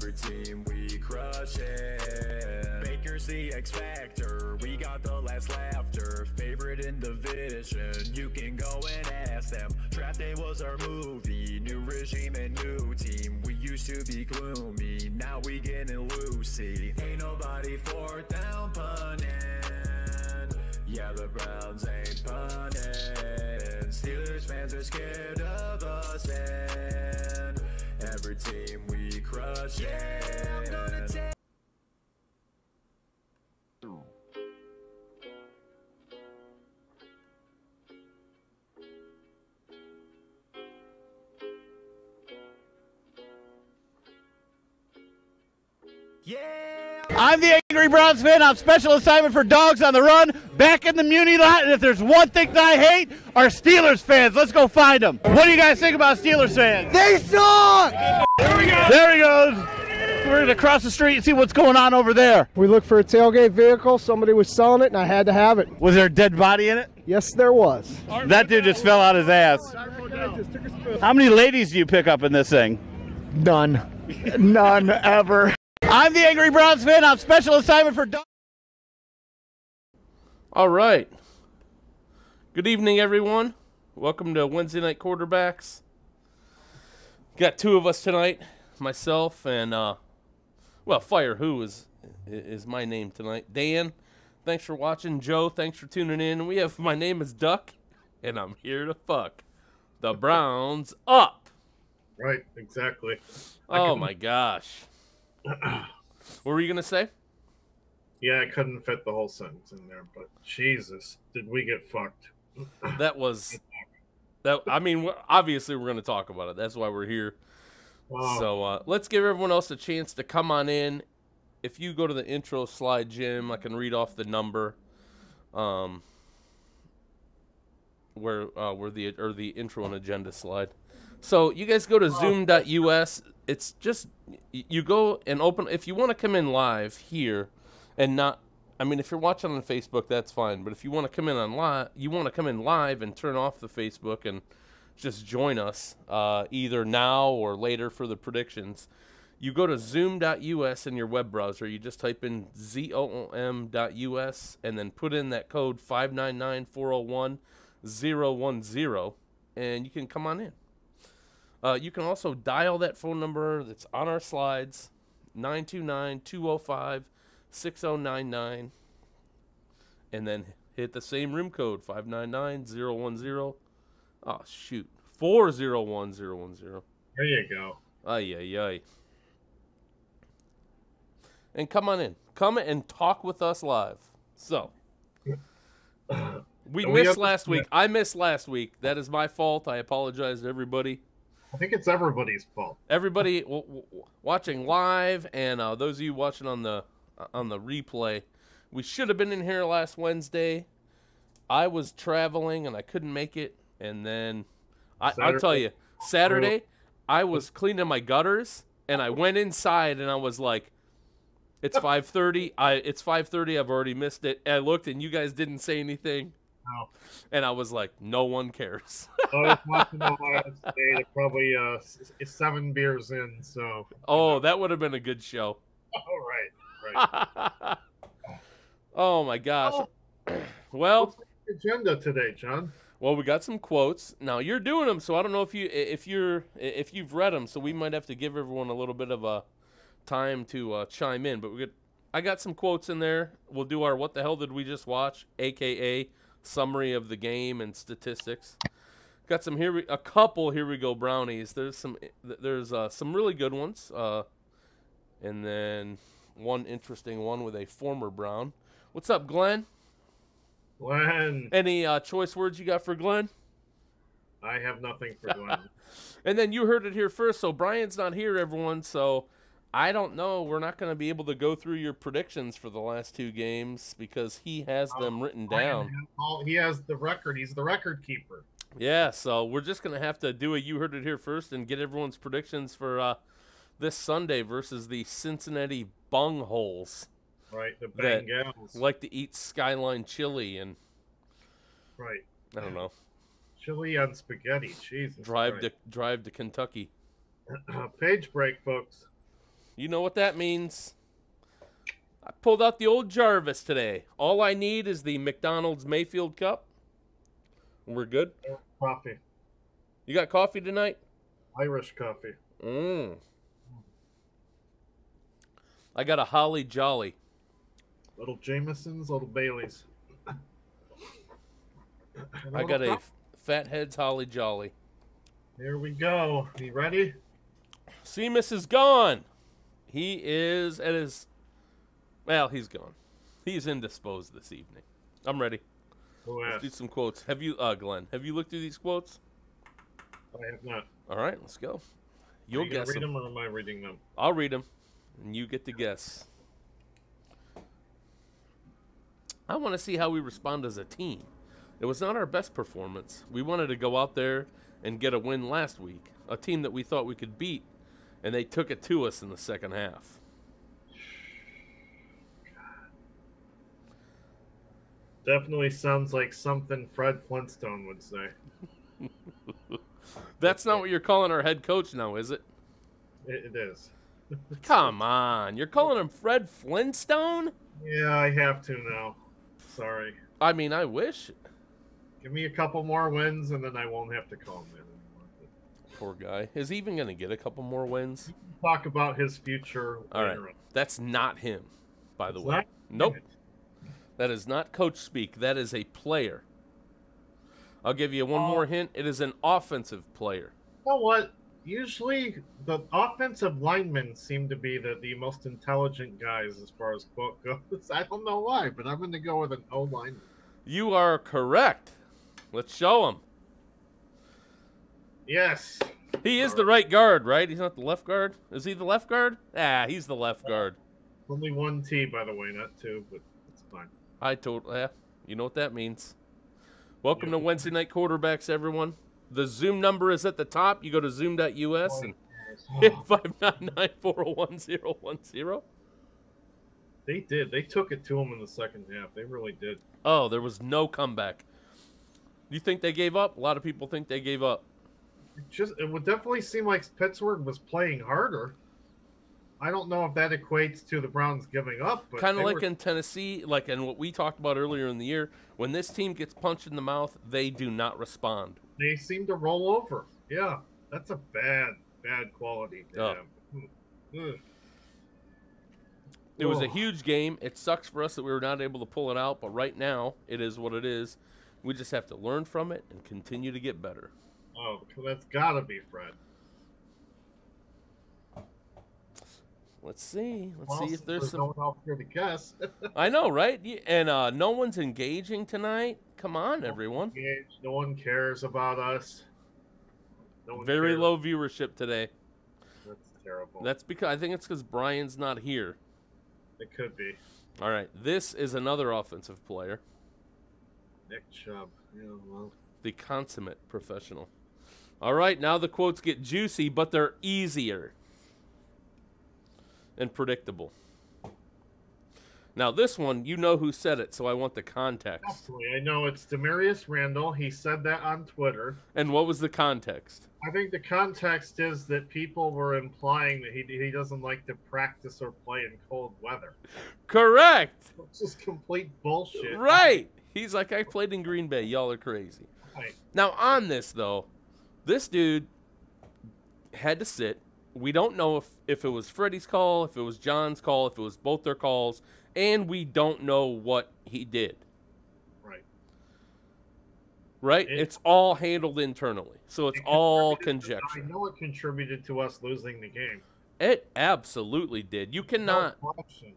Every team we crush it. Baker's the X Factor, we got the last laughter. Favorite in the division, you can go and ask them. Draft day was our movie, new regime and new team. We used to be gloomy, now we getting loosey. Ain't nobody fourth down punting. Yeah, the Browns ain't punting. Steelers fans are scared of us, and every team we crush it. I'm gonna take. I'm the Angry Browns fan. I'm special assignment for Dogs on the Run, back in the Muni lot. And if there's one thing that I hate, are Steelers fans. Let's go find them. What do you guys think about Steelers fans? They suck! There we go. There he goes. We're going to cross the street and see what's going on over there. We looked for a tailgate vehicle. Somebody was selling it, and I had to have it. Was there a dead body in it? Yes, there was. That dude just fell out his ass. How many ladies do you pick up in this thing? None. None ever. I'm the Angry Browns fan. I'm special assignment for Dogs. All right. Good evening, everyone. Welcome to Wednesday Night Quarterbacks. Got two of us tonight, myself and, well, Fire Who is my name tonight. Dan, thanks for watching. Joe, thanks for tuning in. We have My Name is Duck, and I'm here to fuck the Browns up. Right, exactly. Oh, my gosh. What were you going to say? Yeah, I couldn't fit the whole sentence in there, but Jesus, did we get fucked? I mean, obviously we're going to talk about it. That's why we're here. Wow. So let's give everyone else a chance to come on in. If you go to the intro slide, Jim, I can read off the number where the intro and agenda slide. So you guys go to zoom.us. It's just, you go and open, if you want to come in live here and not, I mean, if you're watching on Facebook, that's fine. But if you want to come in live and turn off the Facebook and just join us either now or later for the predictions, you go to zoom.us in your web browser. You just type in zoom.us and then put in that code 599-401-010 and you can come on in. You can also dial that phone number that's on our slides, 929-205-6099, and then hit the same room code, 599-010. Oh, shoot, 401-010. There you go. Ay, ay, ay. And come on in. Come and talk with us live. So, we missed last week. I missed last week. That is my fault. I apologize to everybody. I think it's everybody's fault. Everybody watching live and those of you watching on the replay, we should have been in here last Wednesday. I was traveling and I couldn't make it. And then I'll tell you, Saturday I was cleaning my gutters and I went inside and I was like, "It's 5:30. It's 5:30. I've already missed it." And I looked and you guys didn't say anything. No. And I was like, no one cares. I was watching Ohio State. Probably 7 beers in. So. Oh, that would have been a good show. Oh, right. Oh my gosh. Well, what's the agenda today, John? Well, we got some quotes. Now you're doing them, so I don't know if you've read them. So we might have to give everyone a little bit of a time to chime in. But I got some quotes in there. We'll do our "What the hell did we just watch?" AKA summary of the game and statistics. Got some here. A couple here we go brownies. There's some really good ones, and then one interesting one with a former Brown. What's up, Glenn? Glenn. Any choice words you got for Glenn? I have nothing for Glenn. And then you heard it here first. So Brian's not here, everyone. So I don't know. We're not going to be able to go through your predictions for the last 2 games because he has them written down. He has the record. He's the record keeper. Yeah, so we're just going to have to do a You Heard It Here first and get everyone's predictions for this Sunday versus the Cincinnati Bungholes. Right, the Bengals. Like to eat Skyline chili and... Right. I don't know. Chili on spaghetti. Jesus. Drive to Kentucky. Page break, folks. You know what that means. I pulled out the old Jarvis today. All I need is the McDonald's Mayfield Cup. We're good. Coffee. You got coffee tonight? Irish coffee. I got a Holly Jolly. Little Jamesons, little Baileys. I got a Fatheads Holly Jolly. Here we go. You ready? Seamus is gone. He is at his... Well, he's gone. He's indisposed this evening. I'm ready. Let's do some quotes. Have you, Glenn, have you looked through these quotes? I have not. All right, let's go. You'll guess read them, or am I reading them? I'll read them, and you get to guess. I want to see how we respond as a team. It was not our best performance. We wanted to go out there and get a win last week, a team that we thought we could beat, and they took it to us in the second half. Definitely sounds like something Fred Flintstone would say. That's not what you're calling our head coach now, is it? It is. Come on. You're calling him Fred Flintstone? Yeah, I have to now. Sorry. I mean, I wish. Give me a couple more wins, and then I won't have to call him that anymore. Poor guy. Is he even going to get a couple more wins? Talk about his future All right. later on. That's not him, by the It's way. not? Nope. Damn it. That is not coach speak. That is a player. I'll give you one more hint. It is an offensive player. You know what? Usually, the offensive linemen seem to be the most intelligent guys as far as quote goes. I don't know why, but I'm going to go with an O lineman. You are correct. Let's show him. Yes. He is the right guard, right? He's not the left guard? Is he the left guard? Ah, he's the left guard. Only one T, by the way, not two, but it's fine. You know what that means. Welcome to Wednesday Night Quarterbacks, everyone. The Zoom number is at the top. You go to zoom.us and hit 599-401-010. They did. They took it to him in the second half. They really did. Oh, there was no comeback. You think they gave up? A lot of people think they gave up. It would definitely seem like Pittsburgh was playing harder. I don't know if that equates to the Browns giving up. But kind of like in Tennessee, like in what we talked about earlier in the year, when this team gets punched in the mouth, they do not respond. They seem to roll over. Yeah, that's a bad quality. Oh. It was a huge game. It sucks for us that we were not able to pull it out, but right now, it is what it is. We just have to learn from it and continue to get better. Oh, that's got to be Fred. Let's see. Let's see if there's some. No one else here to guess. I know, right? And no one's engaging tonight. Come on, everyone. No one cares about us. No one Very cares. low viewership today. That's terrible. That's because I think it's because Brian's not here. It could be. All right, this is another offensive player. Nick Chubb. Yeah, well. The consummate professional. All right, now the quotes get juicy, but they're easier and predictable. Now this one, you know who said it, so I want the context. Absolutely. I know it's Demarius Randall. He said that on Twitter. And what was the context? I think the context is that people were implying that he doesn't like to practice or play in cold weather. Correct. It's just complete bullshit. Right. He's like, I played in Green Bay. Y'all are crazy. Right. Now on this, though, this dude had to sit. We don't know if it was Freddie's call, if it was John's call, if it was both their calls, and we don't know what he did. Right? It's all handled internally, so it's all conjecture. I know it contributed to us losing the game. It absolutely did. You cannot. No question.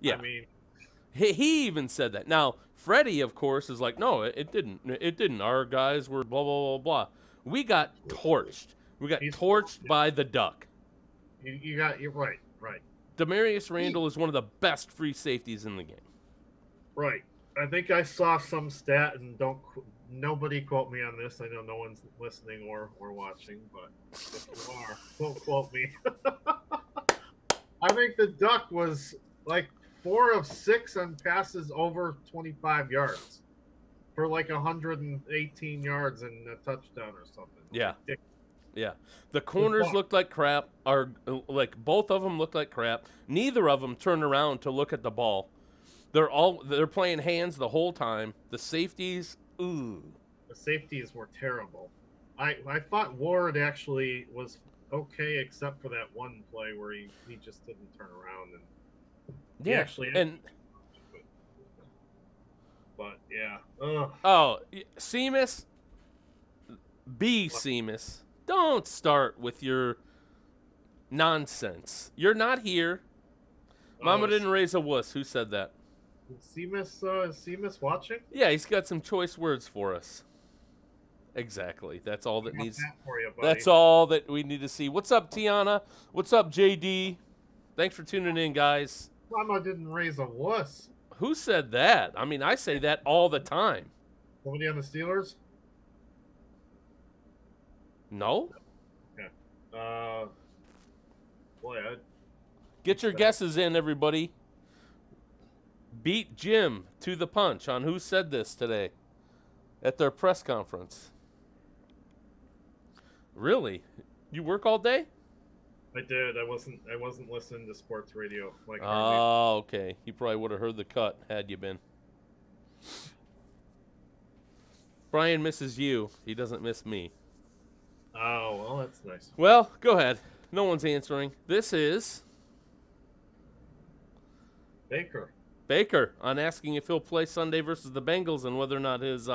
Yeah. I mean, he even said that. Now, Freddie, of course, is like, no, it didn't. It didn't. Our guys were blah, blah, blah, blah. We got torched. We got torched by the Duck. You're right. Demarius Randall is one of the best free safeties in the game. Right. I think I saw some stat, and nobody quote me on this. I know no one's listening or watching, but if you are, don't quote me. I think the Duck was like 4 of 6 on passes over 25 yards for like 118 yards and a touchdown or something. Yeah. Yeah. The corners looked like crap. Like both of them looked like crap. Neither of them turned around to look at the ball. They're playing hands the whole time. The safeties, ooh. The safeties were terrible. I thought Ward actually was okay, except for that one play where he just didn't turn around and yeah. But yeah. Ugh. Oh, Seamus, Seamus, don't start with your nonsense. You're not here. Mama didn't raise a wuss. Who said that? Is Seamus watching? Yeah, he's got some choice words for us. Exactly. That's all that needs. That's all that we need to see. What's up, Tiana? What's up, JD? Thanks for tuning in, guys. Mama didn't raise a wuss. Who said that? I mean, I say that all the time. Somebody on the Steelers? No. Okay. Boy, get your guesses in, everybody. Beat Jim to the punch on who said this today at their press conference. Really? You work all day? I did. I wasn't listening to sports radio like. Oh, okay. You probably would have heard the cut had you been. Brian misses you. He doesn't miss me. Oh, well, that's nice. Well, go ahead. No one's answering. This is Baker on asking if he'll play Sunday versus the Bengals and whether or not his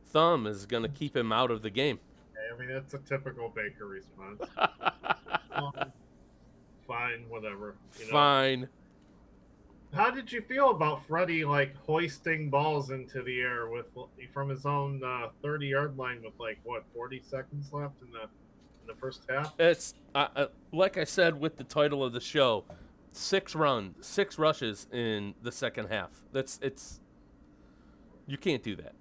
thumb is going to keep him out of the game. I mean, that's a typical Baker response. Fine, whatever. Fine. How did you feel about Freddie hoisting balls into the air from his own 30-yard line with 40 seconds left in the first half? It's like I said with the title of the show, 6 rushes in the second half. You can't do that.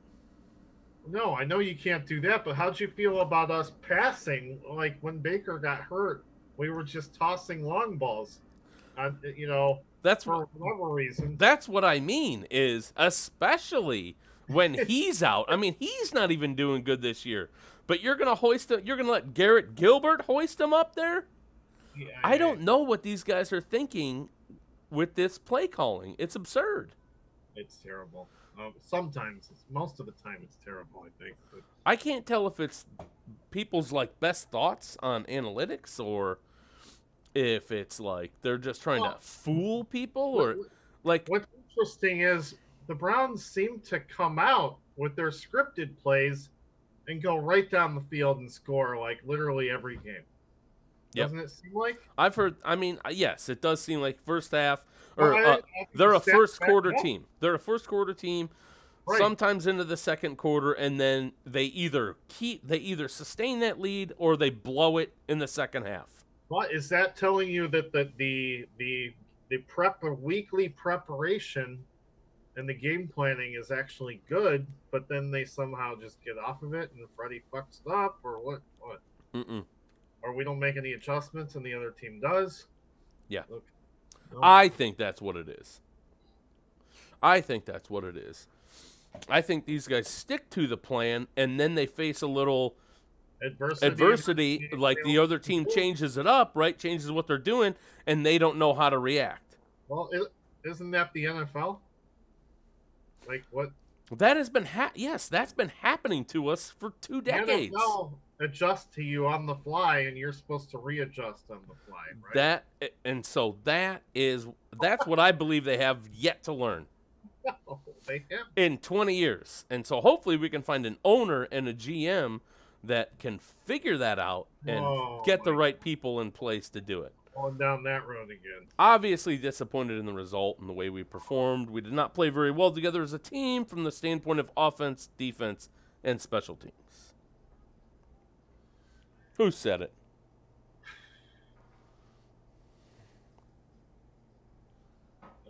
No, I know you can't do that, but how'd you feel about us passing? When Baker got hurt, we were just tossing long balls. That's for whatever reason. That's what I mean, is especially when he's out. I mean, he's not even doing good this year. But you're gonna let Garrett Gilbert hoist him up there? Yeah, I don't know what these guys are thinking with this play calling. It's absurd. It's terrible. Most of the time, it's terrible, I think. But I can't tell if it's people's best thoughts on analytics or if it's they're just trying to fool people or What's interesting is the Browns seem to come out with their scripted plays and go right down the field and score literally every game. Doesn't it seem like? I've heard. I mean, yes, it does seem like first half. Or they're a first quarter team. They're a first quarter team. Right. Sometimes into the second quarter, and then they either sustain that lead or they blow it in the second half. Well, is that telling you that the weekly preparation and the game planning is actually good, but then they somehow just get off of it and Freddie fucks up, or what? Mm-mm. Or we don't make any adjustments and the other team does? Yeah. Okay. No. I think that's what it is. I think these guys stick to the plan, and then they face a little adversity like the other team changes it up, right? Changes what they're doing, and they don't know how to react. Well, isn't that the NFL? What? That has been yes, that's been happening to us for 2 decades. The NFL adjust to you on the fly, and you're supposed to readjust on the fly, right? That's what I believe they have yet to learn. No, they have. In 20 years. And so hopefully we can find an owner and a GM that can figure that out and get the right people in place to do it. Going down that road again. Obviously disappointed in the result and the way we performed. We did not play very well together as a team from the standpoint of offense, defense, and special teams. Who said it?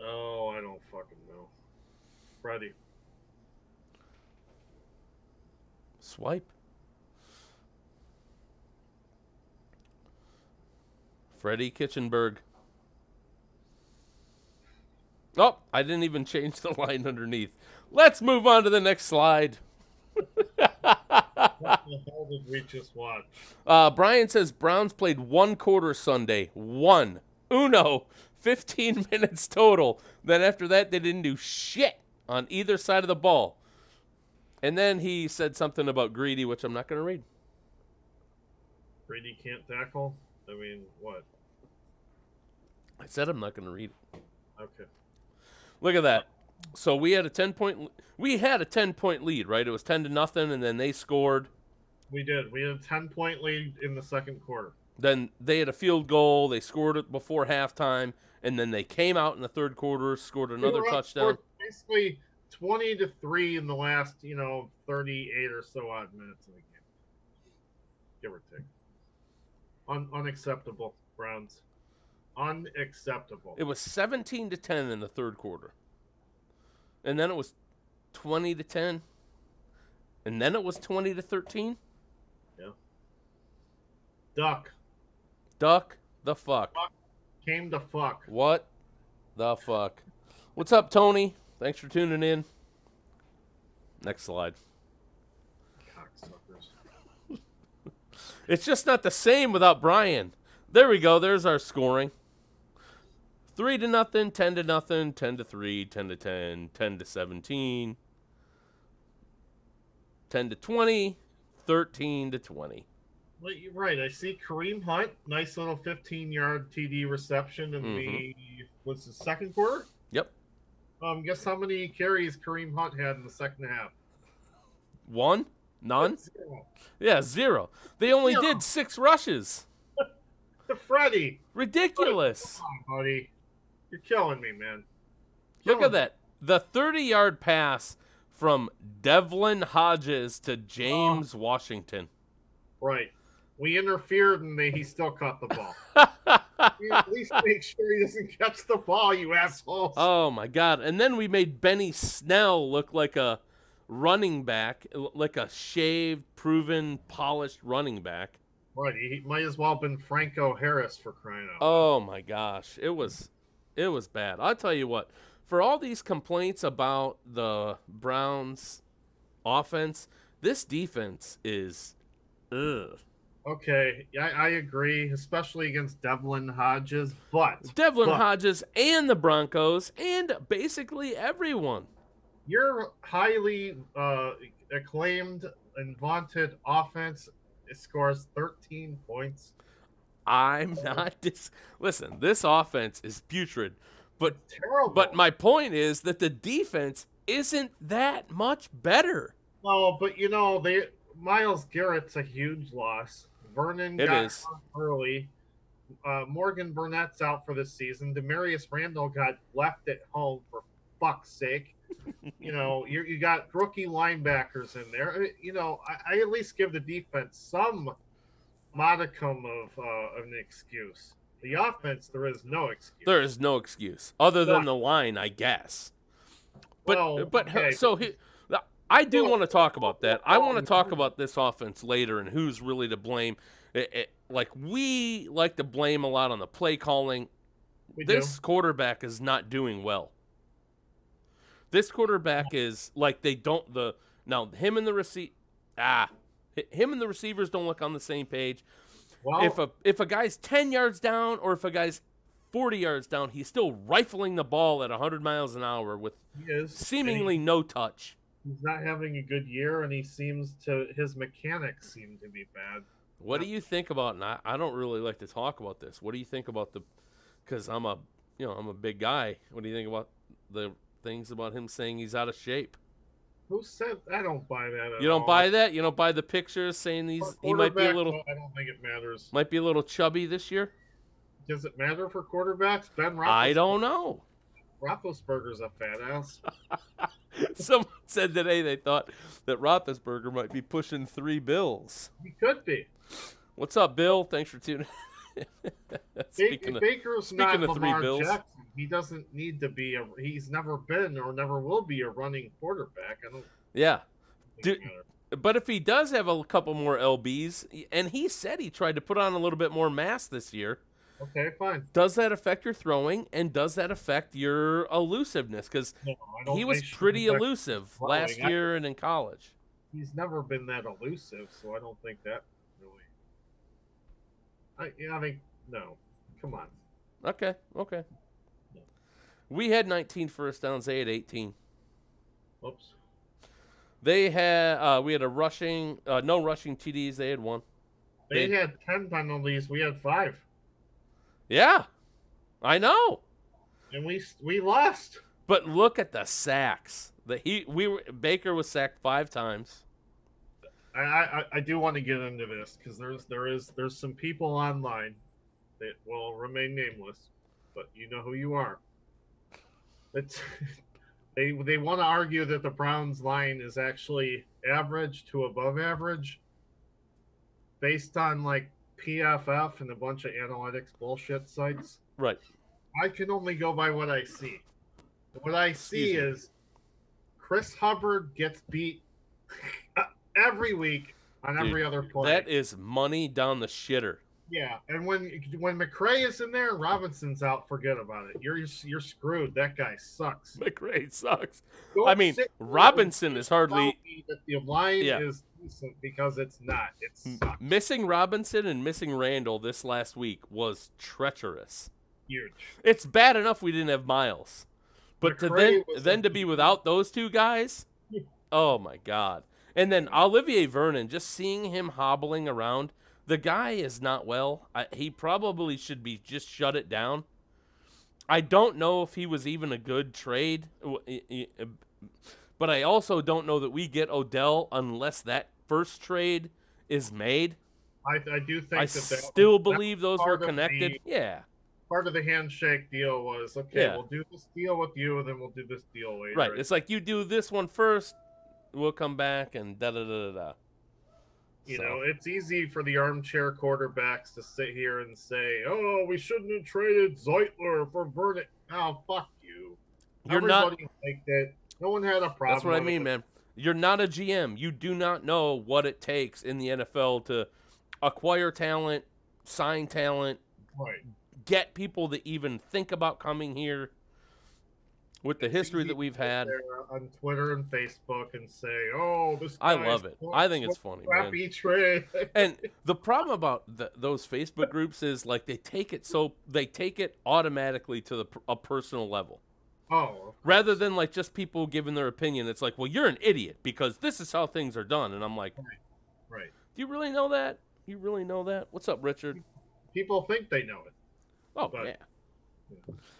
Oh, I don't fucking know. Freddie. Swipe. Freddie Kitchenberg. Oh, I didn't even change the line underneath. Let's move on to the next slide. What the hell did we just watch? Brian says Browns played 1 quarter Sunday. 1. Uno. 15 minutes total. Then after that, they didn't do shit on either side of the ball. And then he said something about Greedy, which I'm not going to read. Brady can't tackle? I mean, what? I said I'm not going to read it. Okay. Look at that. So we had a 10-point lead, right? It was 10-0, and then they scored. We did. We had a 10-point lead in the second quarter. Then they had a field goal. They scored it before halftime, and then they came out in the third quarter, scored another touchdown. Basically 20-3 in the last, 38 or so odd minutes of the game, give or take. Unacceptable, Browns. Unacceptable. It was 17-10 in the third quarter, and then it was 20-10, and then it was 20-13. Yeah. Duck the fuck. Came to fuck. What the fuck? What's up, Tony? Thanks for tuning in. Next slide. Cocksuckers. It's just not the same without Brian. There we go. There's our scoring. 3-0, 10-0, 10-3, 10-10, 10-17, 10-20, 13-20. Well, you're right. I see Kareem Hunt, nice little 15-yard TD reception in the second quarter? Yep. Guess how many carries Kareem Hunt had in the second half? 1? None? 0. Yeah, 0. They only did 6 rushes. To Freddie. Ridiculous. Come on, buddy. You're killing me, man. Look at that. The 30-yard pass from Devlin Hodges to James Washington. Right. We interfered and he still caught the ball. At least make sure he doesn't catch the ball, you assholes. Oh, my God. And then we made Benny Snell look like a running back, like a shaved, proven, polished running back. Right. He might as well have been Franco Harris for crying out. Oh, my gosh. It was bad. I'll tell you what. For all these complaints about the Browns' offense, this defense is ugh. Okay, I agree, especially against Devlin Hodges, but Hodges and the Broncos and basically everyone. Your highly acclaimed and vaunted offense scores 13 points. I'm not listen, this offense is putrid, but terrible. But my point is that the defense isn't that much better. No, but Myles Garrett's a huge loss. Vernon got hurt early. Morgan Burnett's out for this season. Demarius Randall got left at home for fuck's sake. You got rookie linebackers in there. I at least give the defense some modicum of an excuse. The offense, there is no excuse. There is no excuse other than the line, I guess. But okay. I do want to talk about that. I want to talk about this offense later and who's really to blame. We like to blame a lot on the play calling. This quarterback is not doing well. This quarterback is like him and the receivers don't look on the same page. Well, if a guy's 10 yards down or if a guy's 40 yards down, he's still rifling the ball at 100 miles an hour with seemingly no touch. He's not having a good year, and his mechanics seem to be bad. What do you think about? And I don't really like to talk about this. What do you think about because I'm a big guy. What do you think about the things about him saying he's out of shape? Who said? I don't buy that at all. You don't buy that? You don't buy the pictures saying he might be a little. I don't think it matters. Might be a little chubby this year. Does it matter for quarterbacks? Ben Roethlisberger. I don't know. Roethlisberger's a fat ass. Someone said today they thought that Roethlisberger might be pushing 3 bills. He could be. What's up, Bill? Thanks for tuning in. Baker's not Lamar Jackson. He doesn't need to be he's never been or never will be a running quarterback. I don't. Yeah. But if he does have a couple more LBs, and he said he tried to put on a little bit more mass this year. Okay, fine. Does that affect your throwing, and does that affect your elusiveness? Because he was pretty elusive last year and in college. he's never been that elusive, so I don't think that really. I think no. Come on. Okay. We had 19 first downs. They had 18. Oops. They had we had a rushing no rushing TDs. They had 1. They had 10 penalties. We had 5. Yeah, I know. And we lost. But look at the sacks. Baker was sacked 5 times. I do want to get into this because there's some people online that will remain nameless, but you know who you are. They want to argue that the Browns line is actually average to above average based on like PFF and a bunch of analytics bullshit sites. Right. I can only go by what I see. What I see is Chris Hubbard gets beat every week on every other play. That is money down the shitter. Yeah, and when McRae is in there and Robinson's out, forget about it. You're screwed. That guy sucks. McRae sucks. Don't I mean, Robinson is hardly. That the line is decent because it's not. It sucks. Missing Robinson and missing Randall this last week was treacherous. Huge. It's bad enough we didn't have Miles, but to be without those 2 guys, oh my God! And then Olivier Vernon, just seeing him hobbling around. The guy is not well. He probably should be just shut it down. I don't know if he was even a good trade, but I also don't know that we get Odell unless that first trade is made. I do think I still believe those were connected. Part of the handshake deal was, okay, we'll do this deal with you, and then we'll do this deal later. Right. It's like you do this one first, we'll come back, and da-da-da-da-da. You know, it's easy for the armchair quarterbacks to sit here and say, "Oh, we shouldn't have traded Zeitler for Vernon." Oh, fuck you! Everybody liked it. No one had a problem. That's what I mean, man. You're not a GM. You do not know what it takes in the NFL to acquire talent, sign talent, get people to even think about coming here. With the history that we've had on Twitter and Facebook and say, "Oh, this." I love it. I think it's funny, man. Trade. And the problem about those Facebook groups is like they take it automatically to a personal level. Oh. Rather than like just people giving their opinion, it's like, well, you're an idiot because this is how things are done, and I'm like, right. Do you really know that? You really know that? What's up, Richard? People think they know it. Oh, yeah.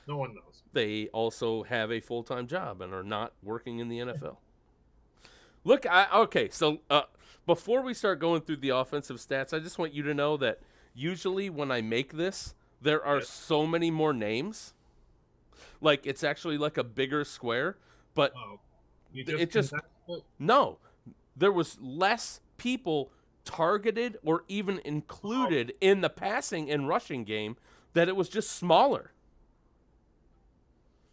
No one knows. They also have a full-time job and are not working in the NFL. Look, okay, so before we start going through the offensive stats, I just want you to know that usually when I make this, there are so many more names. Like, it's actually like a bigger square, but no, there was less people targeted or even included in the passing and rushing game, that it was just smaller.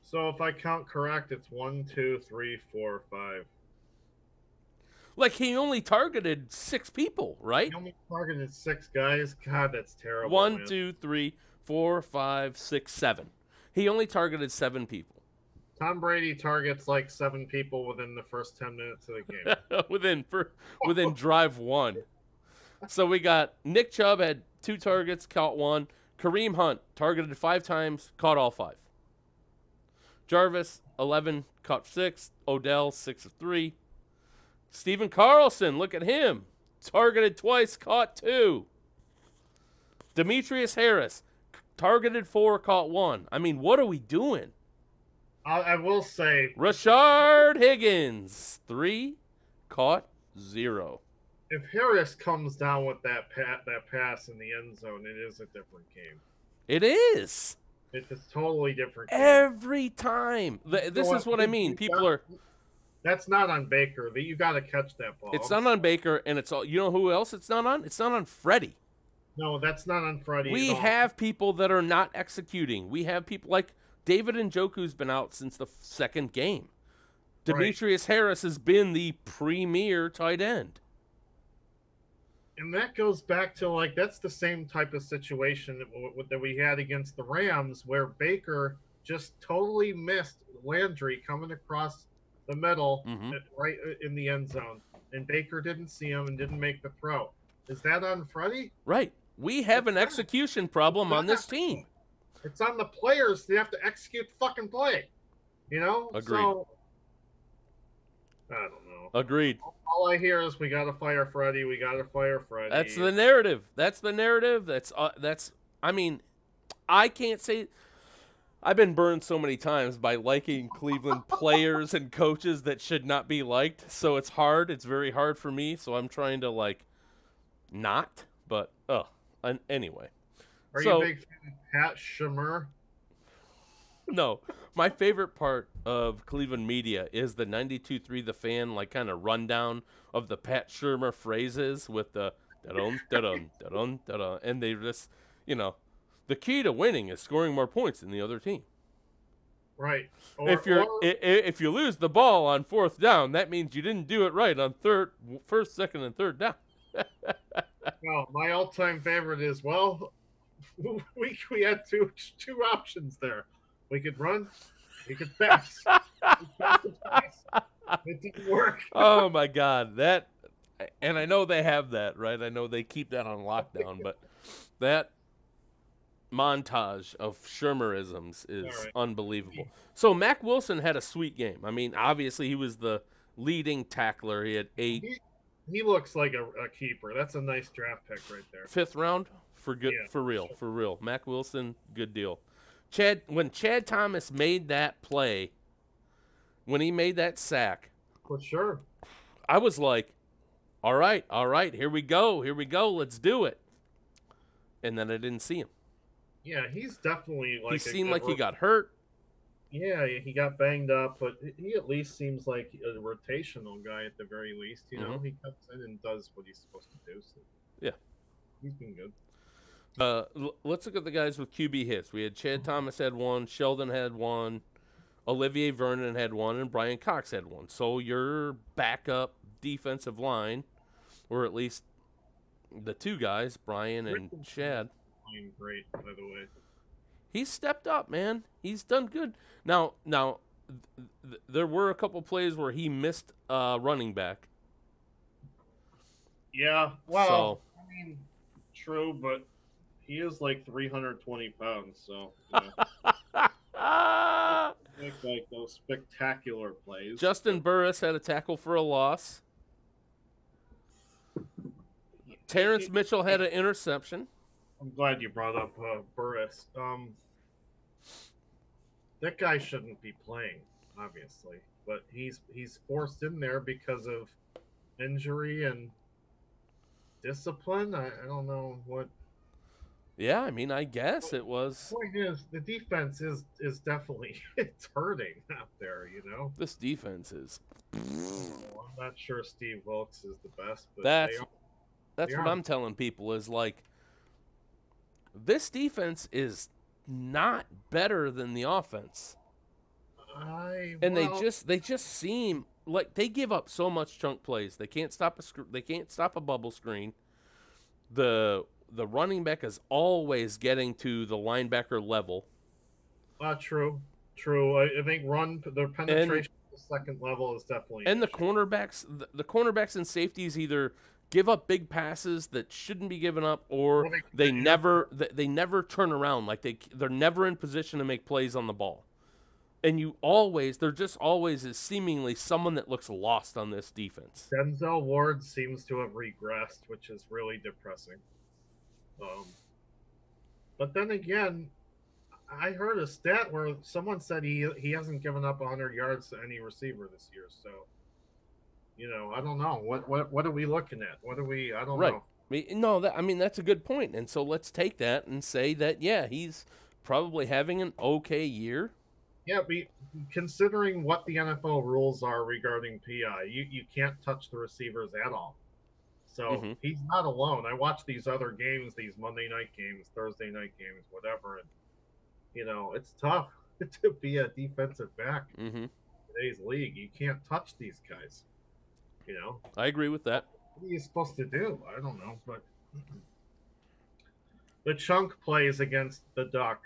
So if I count correct, it's 1, 2, 3, 4, 5. Like, he only targeted 6 people, right? He only targeted 6 guys? God, that's terrible. 1, 2, 3, 4, 5, 6, 7. He only targeted 7 people. Tom Brady targets like 7 people within the first 10 minutes of the game. within drive 1. So we got Nick Chubb had 2 targets, caught 1. Kareem Hunt targeted 5 times, caught all 5. Jarvis, 11, caught 6. Odell, 6 of 3. Steven Carlson, look at him. Targeted twice, caught 2. Demetrius Harris, targeted 4, caught 1. I mean, what are we doing? I will say... Rashard Higgins, 3, caught 0. If Harris comes down with that pass in the end zone, it is a different game. It is. It's a totally different game. Every time. This is what I mean. People are... That's not on Baker. You got to catch that ball. It's not on Baker, and it's all. You know who else it's not on? It's not on Freddie. No, that's not on Freddie. We have people that are not executing. We have people like David Njoku's been out since the 2nd game. Demetrius Harris has been the premier tight end. And that goes back to, like, that's the same type of situation that we had against the Rams, where Baker just totally missed Landry coming across the middle right in the end zone. and Baker didn't see him and didn't make the throw. Is that on Freddie? Right. We have an execution problem on this team. It's on the players. They have to execute the fucking play. You know? Agreed. So, I don't know. Agreed. All I hear is we got to fire Freddie. We got to fire Freddie. That's the narrative. That's the narrative. I mean, I can't say. I've been burned so many times by liking Cleveland players and coaches that should not be liked. So it's hard. It's very hard for me. So I'm trying to not. But anyway. Are you a big fan of Pat Shurmur? No, my favorite part of Cleveland media is the 92.3 The Fan kind of rundown of the Pat Shurmur phrases with the da-dun, da-dun, da-dun, da-dun, and they just, the key to winning is scoring more points than the other team. Right. If you lose the ball on 4th down, that means you didn't do it right on 1st, 2nd, and 3rd down. Well, my all-time favorite is we had two options there. We could run, we could pass. It didn't work. Oh my God, and I know they have that, right? I know they keep that on lockdown, but that montage of Shurmurisms is unbelievable. So Mac Wilson had a sweet game. I mean, obviously he was the leading tackler. He had 8. He looks like a keeper. That's a nice draft pick right there. 5th round for real. Mac Wilson, good deal. When Chad Thomas made that play, when he made that sack, for sure, I was like, all right, here we go, let's do it. And then I didn't see him. Yeah, he's definitely he seemed like he got hurt. Yeah, he got banged up, but he at least seems like a rotational guy at the very least. You know, he comes in and does what he's supposed to do. So yeah, he's been good. Let's look at the guys with QB hits. We had Chad Thomas had 1, Sheldon had 1, Olivier Vernon had 1, and Brian Cox had 1. So your backup defensive line, or at least the 2 guys, Brian and Chad. Great, by the way. He's stepped up, man. He's done good. Now, there were a couple plays where he missed running back. Yeah, well, I mean, true, but he is like 320 pounds, so like those spectacular plays. Justin Burris had a tackle for a loss. Terrence Mitchell had an interception. I'm glad you brought up Burris. That guy shouldn't be playing, obviously, but he's forced in there because of injury and discipline. I don't know what. Yeah, I mean, I guess it was. The point is, the defense is definitely it's hurting out there. This defense is. Well, I'm not sure Steve Wilkes is the best, but that's what I'm telling people is this defense is not better than the offense. They just seem like they give up so much chunk plays. They can't stop a bubble screen. The running back is always getting to the linebacker level. True. I think their penetration at the second level is definitely. And the cornerbacks and safeties either give up big passes that shouldn't be given up, or they never turn around. They're never in position to make plays on the ball. And there just always is seemingly someone that looks lost on this defense. Denzel Ward seems to have regressed, which is really depressing. But then again, I heard a stat where someone said he hasn't given up 100 yards to any receiver this year. So, I don't know. What are we looking at? I don't know. No, that's a good point. And so let's take that and say that, yeah, he's probably having an okay year. Yeah, considering what the NFL rules are regarding PI, you can't touch the receivers at all. So he's not alone. I watch these other games, these Monday night games, Thursday night games, whatever, and it's tough to be a defensive back in today's league. You can't touch these guys. I agree with that. What are you supposed to do? I don't know, but the chunk plays against the Duck.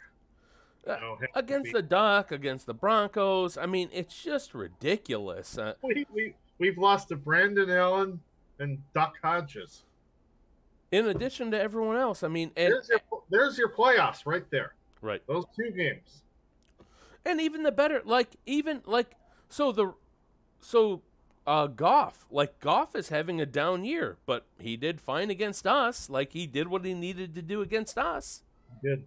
Against the Duck, against the Broncos. I mean, it's just ridiculous. we've lost to Brandon Allen and Duck Hodges. In addition to everyone else, I mean, and There's your playoffs right there. right. Those 2 games. And even the better, Goff is having a down year, but he did fine against us. Like, he did what he needed to do against us. Good.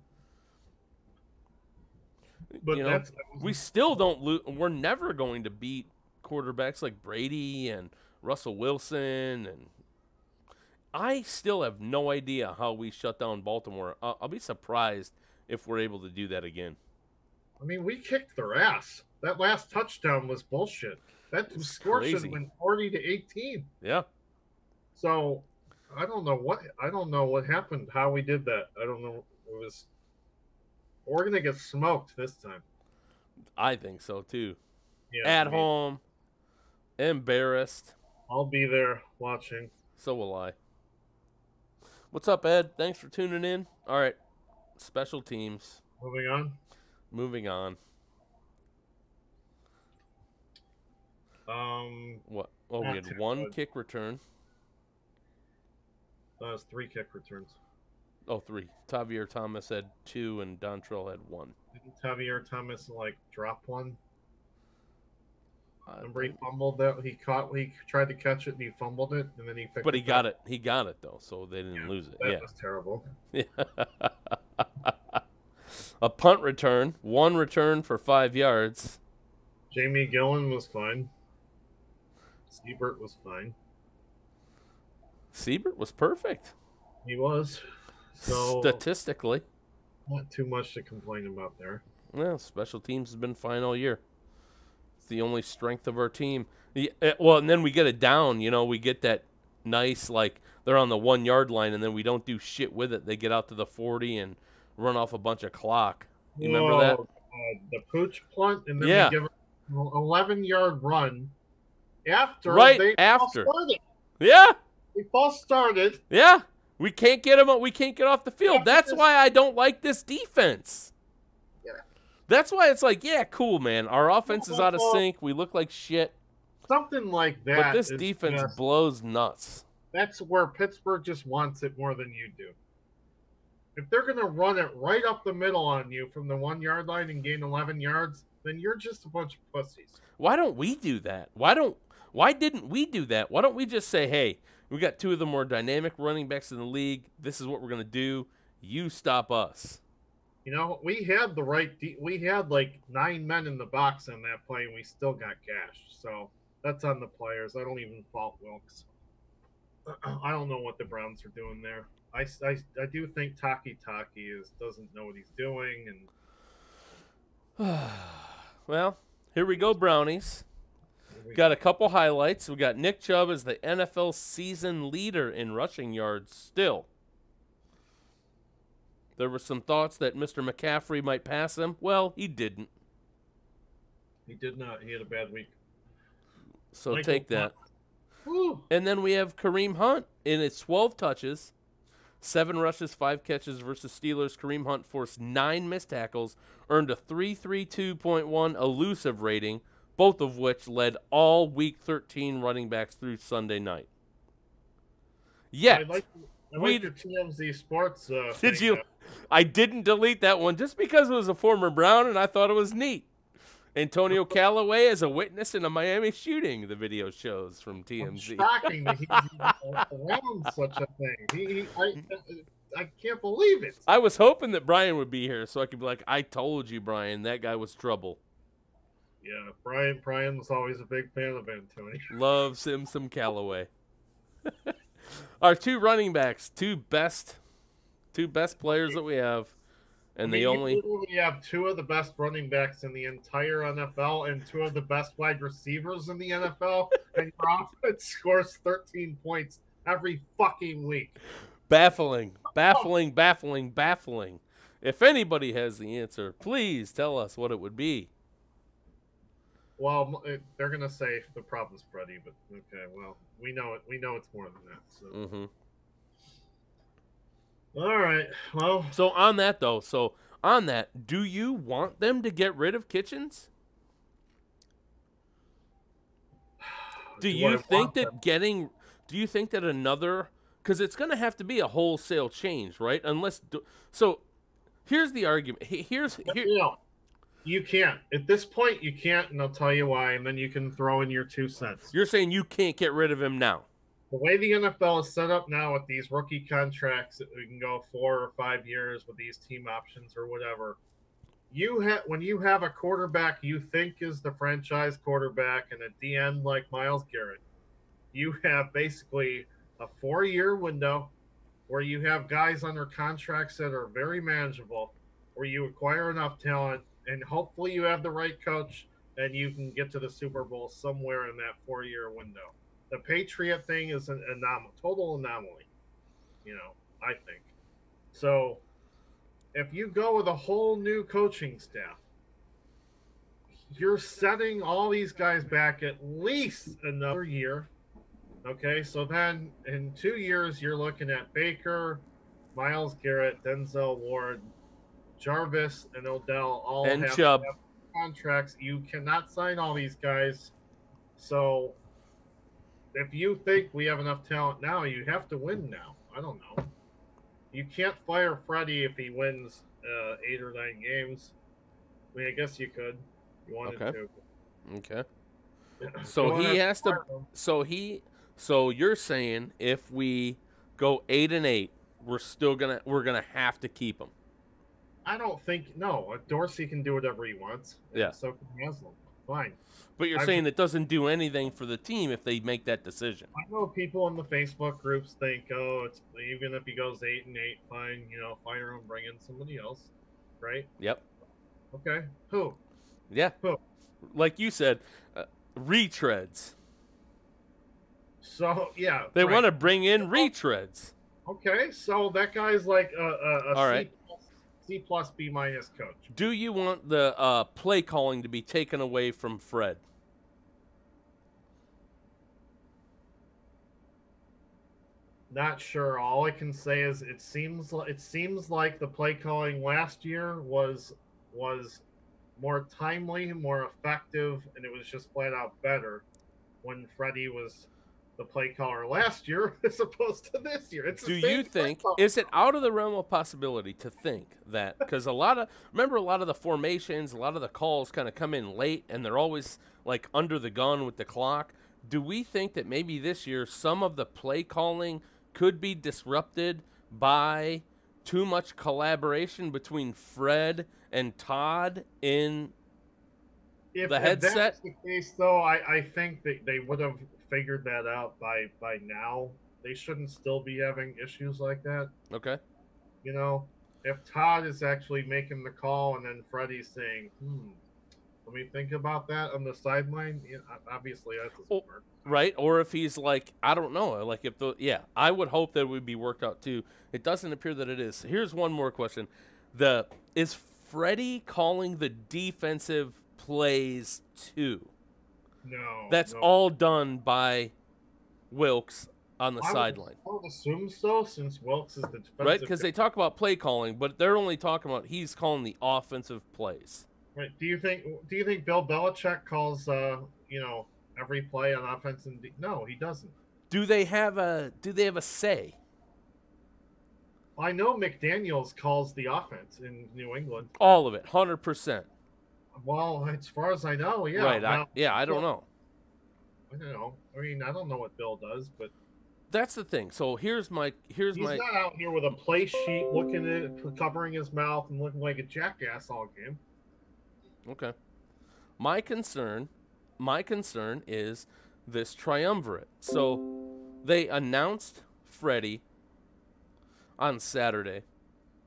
But You know, we still don't lose. We're never going to beat quarterbacks like Brady and Russell Wilson, and I still have no idea how we shut down Baltimore. I'll be surprised if we're able to do that again. I mean, we kicked their ass. That last touchdown was bullshit. That score should have been 40-18. Yeah. So I don't know what happened, how we did that. I don't know. We're gonna get smoked this time. I think so too. Yeah, At home, embarrassed. I'll be there watching. So will I. What's up, Ed? Thanks for tuning in. All right, special teams. Moving on. What? Oh, we had 1 kick return. That was 3 kick returns. Oh, 3. Tavier Thomas had 2, and Dontrell had 1. Didn't Tavier Thomas drop one? Remember, he fumbled that. He tried to catch it and he fumbled it, and then he picked it. But he got it. He got it though, so they didn't lose it. That was terrible. Yeah. A punt return, 1 return for 5 yards. Jamie Gillen was fine. Siebert was fine. Siebert was perfect. He was. So statistically, not too much to complain about there. Well, special teams has been fine all year. It's the only strength of our team. Well, and then we get it down. We get that nice, they're on the 1 yard line, and then we don't do shit with it. They get out to the 40 and run off a bunch of clock. You remember that? The pooch punt, and then we give it an 11-yard run after started. Yeah. They false started. Yeah. We can't get them. We can't get off the field. That's why I don't like this defense. Yeah. That's why it's cool, man. Our offense is out of sync. We look like shit. Something like that. But this defense blows nuts. That's where Pittsburgh just wants it more than you do. If they're going to run it right up the middle on you from the 1 yard line and gain 11 yards, then you're just a bunch of pussies. Why don't we do that? Why didn't we do that? Why don't we just say, hey, we got 2 of the more dynamic running backs in the league. This is what we're going to do. You stop us. We had we had 9 men in the box on that play, and we still got gashed. So that's on the players. I don't even fault Wilkes. I don't know what the Browns are doing there. I do think Taki doesn't know what he's doing, and well, here we go, Brownies. Got a couple highlights. We got Nick Chubb as the NFL season leader in rushing yards still. There were some thoughts that Mr. McCaffrey might pass him. Well, he didn't. He did not. He had a bad week. So take that. And then we have Kareem Hunt in its 12 touches, 7 rushes, 5 catches versus Steelers. Kareem Hunt forced 9 missed tackles, earned a 332.1 elusive rating, both of which led all Week 13 running backs through Sunday night. Yet, I like the TMZ Sports did thing, you? I didn't delete that one just because it was a former Brown and I thought it was neat. Antonio Callaway as a witness in a Miami shooting, the video shows from TMZ. It's shocking that he's around such a thing. I can't believe it. I was hoping that Brian would be here so I could be like, I told you, Brian, that guy was trouble. Yeah, Brian was always a big fan of Antonio. Loves him some Callaway. Our 2 running backs, two best players that we have. And you literally have 2 of the best running backs in the entire NFL and 2 of the best wide receivers in the NFL, and your offense scores 13 points every fucking week. Baffling. If anybody has the answer, please tell us what it would be. Well, they're gonna say the problem's Freddie, but okay. Well, we know it. We know it's more than that. So. Mm-hmm. All right. Well. So on that, do you want them to get rid of Kitchens? Do you think that another, because it's going to have to be a wholesale change, right? So here's the argument. Here. You can't. At this point, you can't, and I'll tell you why, and then you can throw in your 2 cents. You're saying you can't get rid of him now. The way the NFL is set up now with these rookie contracts, that we can go 4 or 5 years with these team options or whatever. When you have a quarterback you think is the franchise quarterback, and at the end, like Myles Garrett, you have basically a 4-year window where you have guys under contracts that are very manageable, where you acquire enough talent, and hopefully you have the right coach, and you can get to the Super Bowl somewhere in that 4-year window. The Patriot thing is an total anomaly, I think. So if you go with a whole new coaching staff, you're setting all these guys back at least another year. Okay, so then in 2 years, you're looking at Baker, Myles Garrett, Denzel Ward, Jarvis, and Odell all and have Chubb contracts. You cannot sign all these guys. So if you think we have enough talent now, you have to win now. I don't know. You can't fire Freddie if he wins 8 or 9 games. I mean, I guess you could. You wanted to. Okay. So he has to. So you're saying if we go 8-8, we're gonna have to keep him. I don't think Dorsey can do whatever he wants. Yeah. So can Haslam. Fine. But you're saying it doesn't do anything for the team if they make that decision. I know people in the Facebook groups think, it's even if he goes 8-8, fine, fire him, bring in somebody else, right? Yep. Okay. Who? Yeah. Who? Like you said, retreads. So yeah, they want to bring in retreads. Okay, so that guy's like a all right. C+, B- coach. Do you want the play calling to be taken away from Fred? Not sure. All I can say is it seems like the play calling last year was more timely, more effective, and it was just flat out better when Freddie was the play caller last year as opposed to this year. Do you think, is it out of the realm of possibility to think that, because a lot of the formations, a lot of the calls kind of come in late and they're always like under the gun with the clock. Do we think that maybe this year some of the play calling could be disrupted by too much collaboration between Fred and Todd in the headset? If that's the case, though, I think that they would have figured that out by now. They shouldn't still be having issues like that. Okay. If Todd is actually making the call and then Freddie's saying, let me think about that on the sideline, obviously that doesn't work. Right, or if he's like, I don't know, like I would hope that it would be worked out too. It doesn't appear that it is. Here's one more question. Is Freddie calling the defensive plays too? No. That's all done by Wilkes on the sideline. I would assume so, since Wilkes is the defensive right, because they talk about play calling, but they're only talking about he's calling the offensive plays. Right. Do you think Bill Belichick calls every play on offense? No, he doesn't. Do they have a say? I know McDaniels calls the offense in New England. All of it, 100%. Well, as far as I know, yeah. Right. Now, I don't know. I don't know. I mean, I don't know what Bill does, but that's the thing. So he's not out here with a play sheet, looking at it, covering his mouth, and looking like a jackass all game. Okay. My concern is this triumvirate. So they announced Freddie on Saturday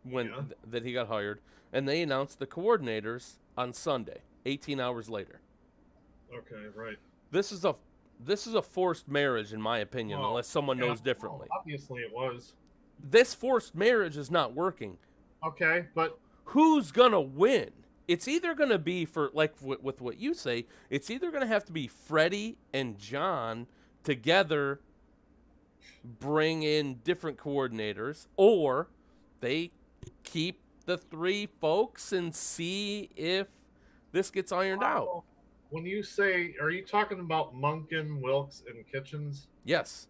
that he got hired, and they announced the coordinators on Sunday, 18 hours later. Okay, right. This is a forced marriage, in my opinion, unless someone knows differently. Well, obviously it was. This forced marriage is not working. Okay, but who's gonna win? It's either gonna be with what you say. It's either gonna have to be Freddie and John together, bring in different coordinators, or they keep the 3 folks and see if this gets ironed out. when you say, are you talking about Monken, Wilkes, and Kitchens? Yes.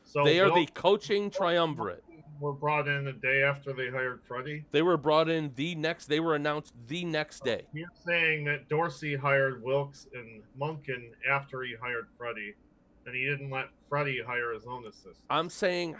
So They are the Wilkes coaching triumvirate. were brought in a day after they hired Freddie. They were brought in they were announced the next day. You're saying that Dorsey hired Wilkes and Monken after he hired Freddie, and he didn't let Freddie hire his own assistant. I'm saying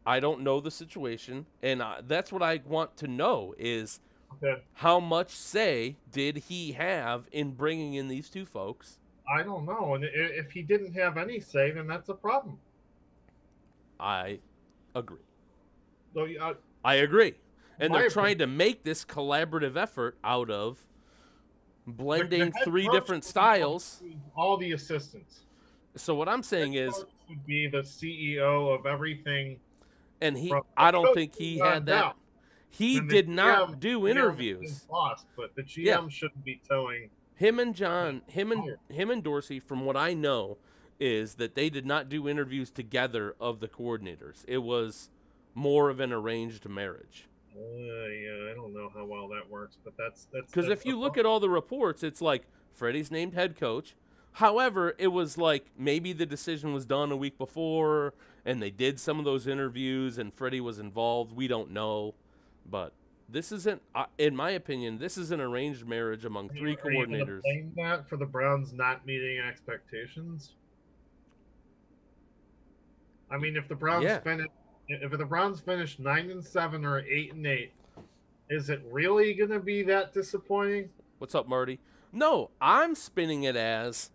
I don't know the situation, and that's what I want to know is Okay. how much say did he have in bringing in these two folks? I don't know, and if he didn't have any say, then that's a problem. I agree. So, I agree. And My they're trying to make this collaborative effort out of blending the head three coach different should styles. be all the assistants. So what I'm saying Head is, coach should be the CEO of everything. and From I don't coach think he on had that. down. He And the did not GM do is interviews. lost, but the GM Yeah. shouldn't be telling. Him and Dorsey, from what I know, is that they did not do interviews together of the coordinators. It was more of an arranged marriage. Yeah, I don't know how well that works, but that's Because if you look at all the reports, it's like Freddie's named head coach. However, it was like maybe the decision was done a week before, and they did some of those interviews, and Freddie was involved. We don't know, but this isn't, in my opinion, this is an arranged marriage among three Are you gonna coordinators. blame that for the Browns not meeting expectations? I mean, if the Browns Yeah. if the Browns finish 9-7 or 8-8, is it really going to be that disappointing? What's up, Marty? No, I'm spinning it as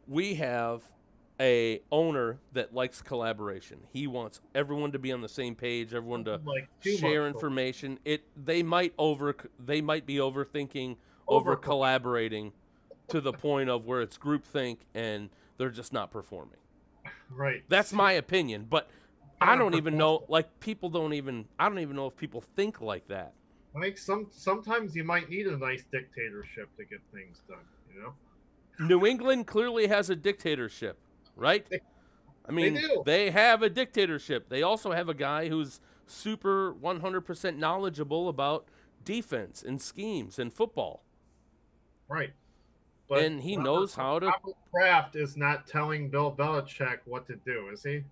we have a owner that likes collaboration. He wants everyone to be on the same page, everyone to Like, too share much. information. They might be overthinking, over collaborating to the point of where it's groupthink and they're just not performing. Right. That's my opinion, but I don't even know. Like people don't even. I don't even know if people think like that. I think sometimes you might need a nice dictatorship to get things done. You know. New England clearly has a dictatorship, right? I mean, do. they have a dictatorship. They also have a guy who's super 100% knowledgeable about defense and schemes and football. Right. And he knows how to. Robert Kraft is not telling Bill Belichick what to do, is he?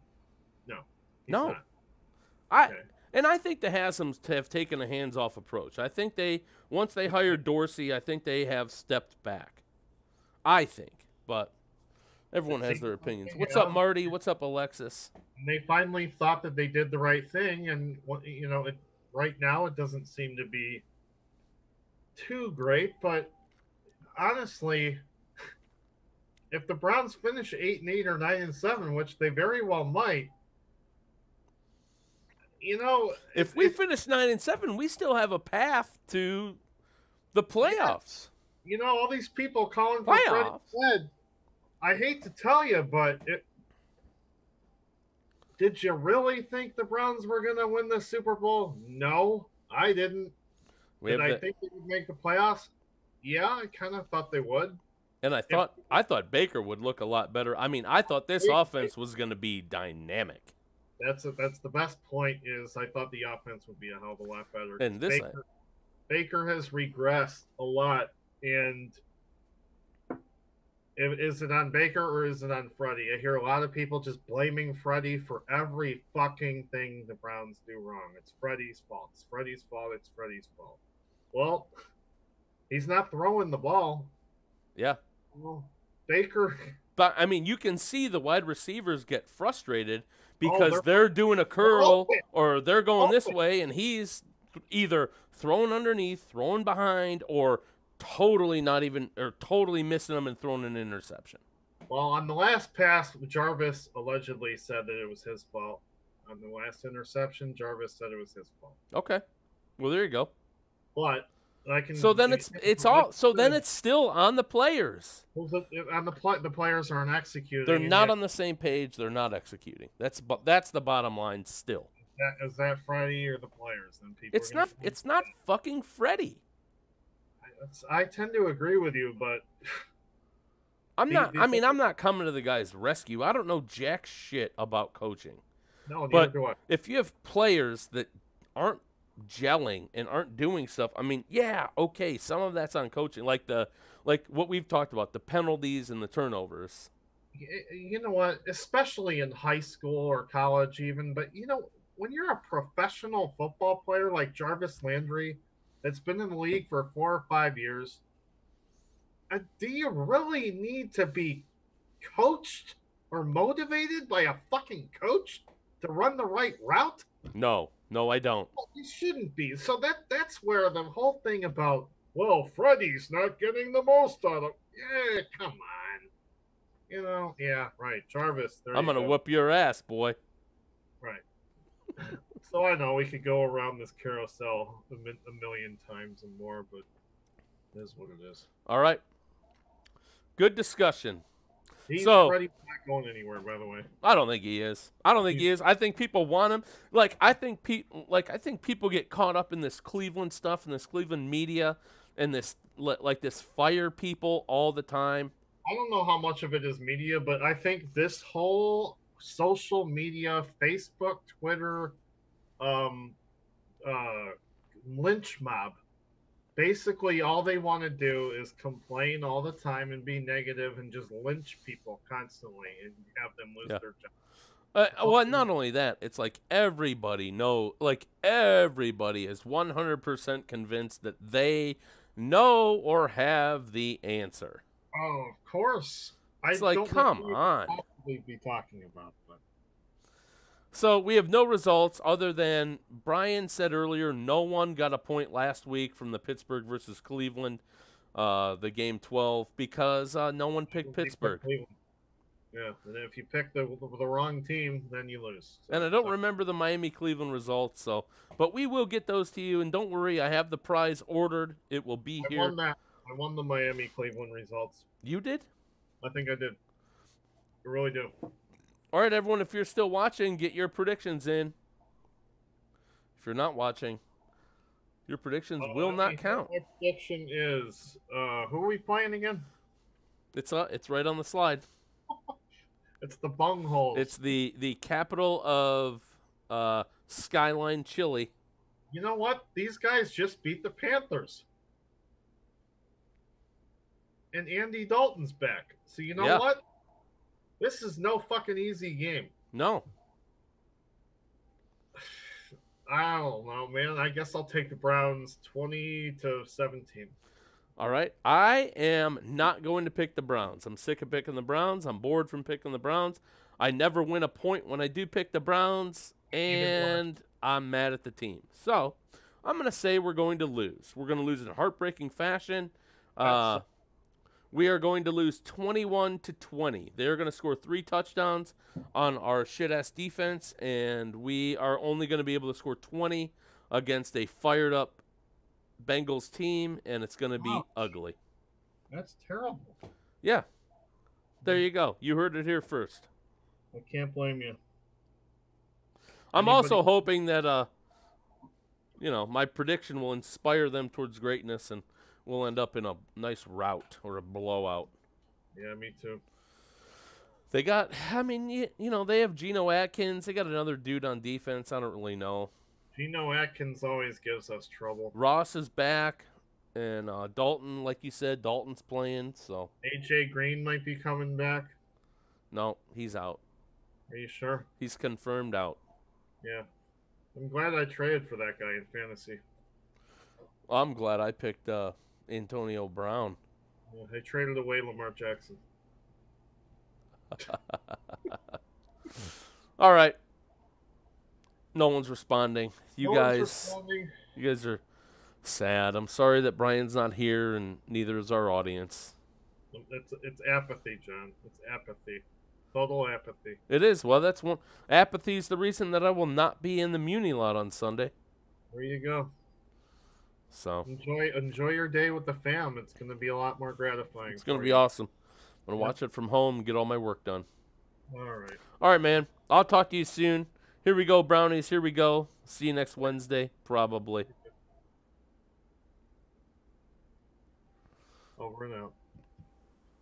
No. He's No. not. Okay. And I think the Hasms have taken a hands-off approach. I think once they hired Dorsey, I think they have stepped back. I think, but everyone has their opinions. What's up, Marty? What's up, Alexis? And they finally thought that they did the right thing, and right now it doesn't seem to be too great. But honestly, if the Browns finish 8-8 or 9-7, which they very well might, if we finish 9-7, we still have a path to the playoffs. All these people calling for Freddie Fred. I hate to tell you, but did you really think the Browns were going to win the Super Bowl? No, I didn't. Did I think they would make the playoffs? Yeah, I kind of thought they would. And I thought Baker would look a lot better. I mean, I thought this offense was going to be dynamic. That's the best point. Is I thought the offense would be a hell of a lot better. And this Baker has regressed a lot. And is it on Baker or is it on Freddie? I hear a lot of people just blaming Freddie for every fucking thing the Browns do wrong. It's Freddie's fault. It's Freddie's fault. It's Freddie's fault. Well, he's not throwing the ball. Yeah. Well, Baker. But, I mean, you can see the wide receivers get frustrated because they're doing a curl or they're going this way, and he's either throwing underneath, throwing behind, or totally missing them and throwing an interception. Well, on the last pass, Jarvis allegedly said that it was his fault. On the last interception, Jarvis said it was his fault. Okay. Well, there you go. But I can. So then it's still on the players. The players aren't executing. They're not on the same page. They're not executing. That's the bottom line. Still, is that Freddie or the players? Then people. It's not fucking Freddie. I tend to agree with you, but I'm not coming to the guy's rescue. I don't know jack shit about coaching. No, neither but do I. If you have players that aren't gelling and aren't doing stuff, I mean, yeah, okay, some of that's on coaching, like what we've talked about, the penalties and the turnovers. You know what? Especially in high school or college, even. But when you're a professional football player like Jarvis Landry, that's been in the league for 4 or 5 years, do you really need to be coached or motivated by a fucking coach to run the right route? No, I don't. Well, you shouldn't be. So that's where the whole thing about, well, Freddie's not getting the most out of. Yeah, come on. Yeah, right. Jarvis. I'm going to whoop your ass, boy. Right. So I know we could go around this carousel a million times and more, but it is what it is. All right. Good discussion. He's not going anywhere, by the way. I don't think he is. I think people want him. I think people get caught up in this Cleveland stuff and this Cleveland media and this this fire people all the time. I don't know how much of it is media, but I think this whole social media, Facebook, Twitter, lynch mob, basically all they want to do is complain all the time and be negative and just lynch people constantly and have them lose their job. Well, not only that, it's like everybody is 100% convinced that they know or have the answer. Oh, of course. It's like, come on. We'd be talking about, but. So we have no results other than Brian said earlier. No one got a point last week from the Pittsburgh versus Cleveland, the game 12, because no one picked Pittsburgh. Yeah, and if you pick the wrong team, then you lose. And I don't remember the Miami-Cleveland results, but we will get those to you. And don't worry, I have the prize ordered. It will be here. I won the Miami-Cleveland results. You did? I think I did. I really do. All right, everyone, if you're still watching, get your predictions in. If you're not watching, your predictions will not count. My prediction is, who are we playing again? It's right on the slide. It's the Bungholes. It's the capital of Skyline, Chile. You know what? These guys just beat the Panthers. And Andy Dalton's back. So you know what? This is no fucking easy game. No. I don't know, man. I guess I'll take the Browns 20-17. All right. I am not going to pick the Browns. I'm sick of picking the Browns. I'm bored from picking the Browns. I never win a point when I do pick the Browns, and I'm mad at the team. So I'm going to say we're going to lose. We're going to lose in heartbreaking fashion. We are going to lose 21-20. They're going to score 3 touchdowns on our shit-ass defense, and we are only going to be able to score 20 against a fired-up Bengals team, and it's going to be ugly. That's terrible. Yeah. There you go. You heard it here first. I can't blame you. I'm also hoping that, my prediction will inspire them towards greatness, and we'll end up in a nice rout or a blowout. Yeah, me too. They got, they have Geno Atkins. They got another dude on defense. I don't really know. Geno Atkins always gives us trouble. Ross is back, and Dalton, like you said, Dalton's playing. So AJ Green might be coming back. No, he's out. Are you sure? He's confirmed out. Yeah. I'm glad I traded for that guy in fantasy. I'm glad I picked Antonio Brown. Yeah, I traded away Lamar Jackson. All right. No one's responding. You guys are sad. I'm sorry that Brian's not here, and neither is our audience. It's apathy, John. It's apathy. Total apathy. It is. Well, that's one. Apathy is the reason that I will not be in the Muni lot on Sunday. There you go. So enjoy your day with the fam. It's going to be a lot more gratifying. It's going to be awesome. I'm going to watch it from home and get all my work done. All right, man. I'll talk to you soon. Here we go, Brownies. Here we go. See you next Wednesday, probably. Over and out.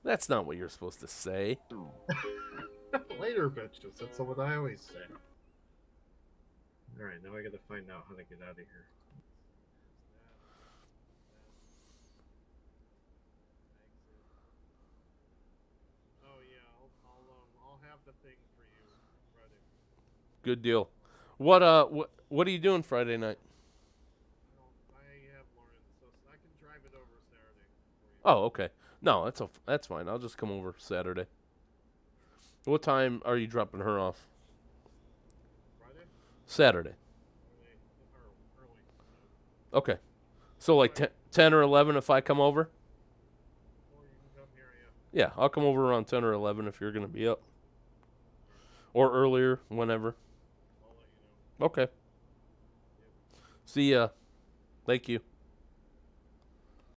That's not what you're supposed to say. Later, bitches. That's what I always say. All right, now I got to find out how to get out of here. Oh yeah, I'll have the thing for you ready. Good deal. What are you doing Friday night? I have Lauren, so I can drive it over Saturday for you. Oh, okay. No, that's fine. I'll just come over Saturday. What time are you dropping her off? Friday? Saturday. Early. Okay. So like 10 or 11 if I come over? Or you can come here, yeah. Yeah, I'll come over around 10 or 11 if you're going to be up. Or earlier, whenever. I'll let you know. Okay. See ya. Thank you.